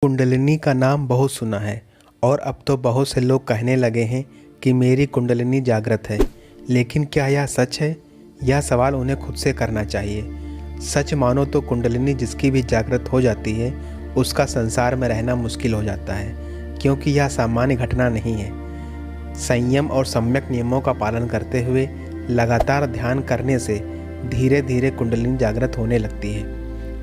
कुंडलिनी का नाम बहुत सुना है और अब तो बहुत से लोग कहने लगे हैं कि मेरी कुंडलिनी जागृत है। लेकिन क्या यह सच है? यह सवाल उन्हें खुद से करना चाहिए। सच मानो तो कुंडलिनी जिसकी भी जागृत हो जाती है उसका संसार में रहना मुश्किल हो जाता है, क्योंकि यह सामान्य घटना नहीं है। संयम और सम्यक नियमों का पालन करते हुए लगातार ध्यान करने से धीरे धीरे कुंडलिनी जागृत होने लगती है,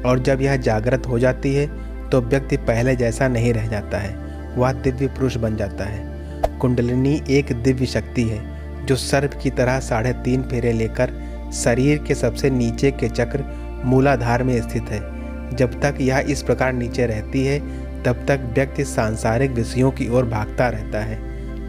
और जब यह जागृत हो जाती है तो व्यक्ति पहले जैसा नहीं रह जाता है, वह दिव्य पुरुष बन जाता है। कुंडलिनी एक दिव्य शक्ति है जो सर्प की तरह 3.5 फेरे लेकर शरीर के सबसे नीचे के चक्र मूलाधार में स्थित है। जब तक यह इस प्रकार नीचे रहती है तब तक व्यक्ति सांसारिक विषयों की ओर भागता रहता है,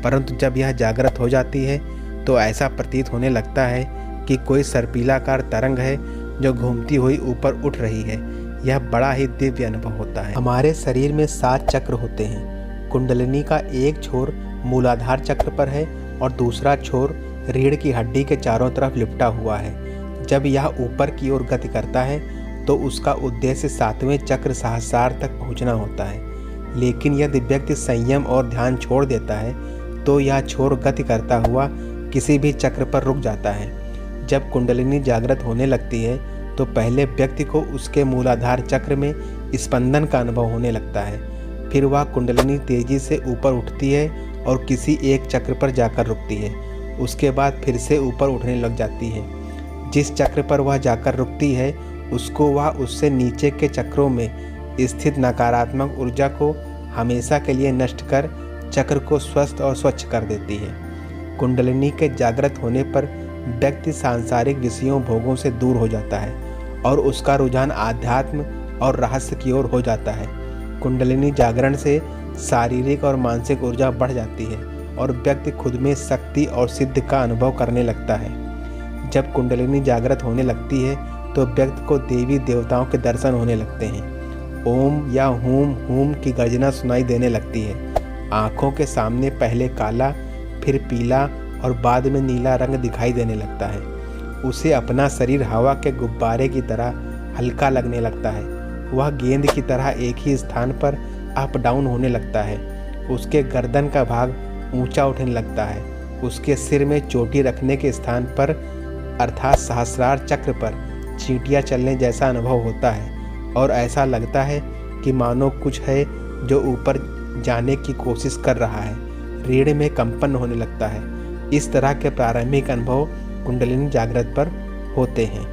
परंतु जब यह जागृत हो जाती है तो ऐसा प्रतीत होने लगता है कि कोई सर्पिलाकार तरंग है जो घूमती हुई ऊपर उठ रही है। यह बड़ा ही दिव्य अनुभव होता है। हमारे शरीर में 7 चक्र होते हैं। कुंडलिनी का एक छोर मूलाधार चक्र पर है और दूसरा छोर रीढ़ की हड्डी के चारों तरफ लिपटा हुआ है। जब यह ऊपर की ओर गति करता है तो उसका उद्देश्य 7वें चक्र सहस्रार तक पहुंचना होता है। लेकिन यदि व्यक्ति संयम और ध्यान छोड़ देता है तो यह छोर गति करता हुआ किसी भी चक्र पर रुक जाता है। जब कुंडलिनी जागृत होने लगती है तो पहले व्यक्ति को उसके मूलाधार चक्र में स्पंदन का अनुभव होने लगता है। फिर वह कुंडलिनी तेजी से ऊपर उठती है और किसी एक चक्र पर जाकर रुकती है। उसके बाद फिर से ऊपर उठने लग जाती है। जिस चक्र पर वह जाकर रुकती है उसको वह उससे नीचे के चक्रों में स्थित नकारात्मक ऊर्जा को हमेशा के लिए नष्ट कर चक्र को स्वस्थ और स्वच्छ कर देती है। कुंडलिनी के जागृत होने पर व्यक्ति सांसारिक विषयों भोगों से दूर हो जाता है और उसका रुझान आध्यात्म और रहस्य की ओर हो जाता है। कुंडलिनी जागरण से शारीरिक और मानसिक ऊर्जा बढ़ जाती है और व्यक्ति खुद में शक्ति और सिद्ध का अनुभव करने लगता है। जब कुंडलिनी जागृत होने लगती है तो व्यक्ति को देवी देवताओं के दर्शन होने लगते हैं। ओम या हूम हूम की गर्जना सुनाई देने लगती है। आँखों के सामने पहले काला, फिर पीला और बाद में नीला रंग दिखाई देने लगता है। उसे अपना शरीर हवा के गुब्बारे की तरह हल्का लगने लगता है। वह गेंद की तरह एक ही स्थान पर अप डाउन होने लगता है। उसके गर्दन का भाग ऊंचा उठने लगता है। उसके सिर में चोटी रखने के स्थान पर अर्थात सहस्रार चक्र पर चींटियां चलने जैसा अनुभव होता है और ऐसा लगता है कि मानो कुछ है जो ऊपर जाने की कोशिश कर रहा है। रीढ़ में कंपन होने लगता है। इस तरह के प्रारंभिक अनुभव कुंडलिनी जागृत पर होते हैं।